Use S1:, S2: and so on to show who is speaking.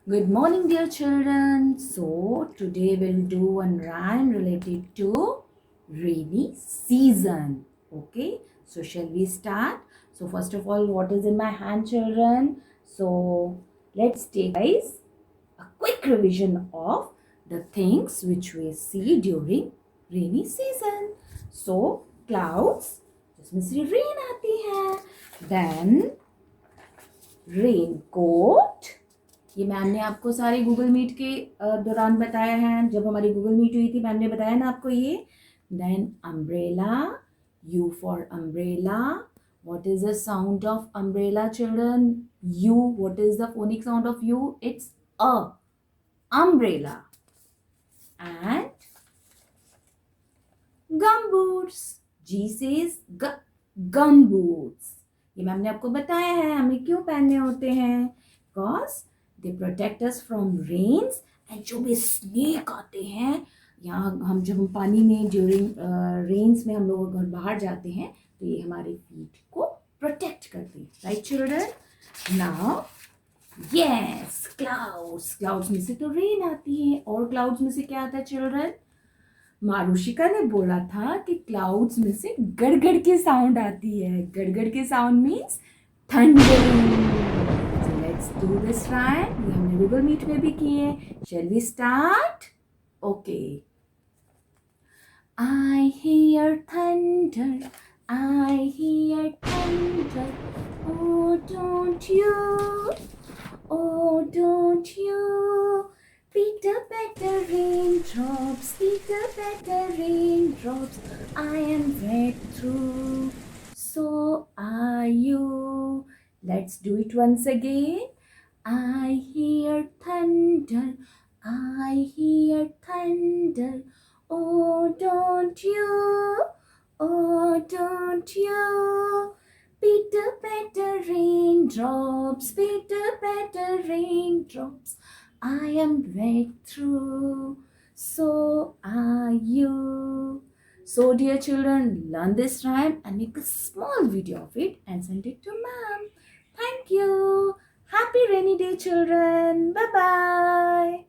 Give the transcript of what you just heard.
S1: Good morning, dear children. So, today we'll do one rhyme related to rainy season. Okay, so shall we start? So, first of all, what is in my hand, children? So, let's take, guys, a quick revision of the things which we see during rainy season. So, clouds, जिसमें से rain आती है. Then, raincoat. ये ma'am ने आपको सारे Google meet के दौरान बताया है. जब हमारी गूगल मीट हुई थी मैम ने बताया ना आपको ये. Then umbrella, U for umbrella. what is the sound of umbrella, children? U. What is the phonic sound of U? It's a. Umbrella. And gumboots. G says gumboots. ये ma'am ने आपको बताया है हमें क्यों पहनने होते हैं. Because they protect us from rains. And जो भी स्नेक आते हैं यहाँ, हम जब हम पानी में ड्यूरिंग रेन्स में हम लोग अगर बाहर जाते हैं तो ये हमारे फीट को प्रोटेक्ट करते हैं. Right children? Now yes, clouds. Clouds में से तो रेन आती है. और क्लाउड्स में से क्या आता है चिल्ड्रन? मारुशिका ने बोला था कि क्लाउड्स में से गड़गड़ की साउंड आती है. गड़गड़ की sound means thundering. So let's do this rhyme. ये हमने गूगल मीट में भी किए. Shall we start? Okay. I hear thunder. I hear thunder. Oh, don't you? Oh, don't you? Peter Peter raindrops, Peter Peter raindrops, I am wet through, so are you. Let's do it once again. I hear thunder, I hear thunder, oh don't you, oh don't you. Peter Peter raindrops, Peter Peter raindrops, I am wet through, so are you. So dear children, learn this rhyme and make a small video of it and send it to ma'am. Thank you. Happy rainy day children. Bye bye.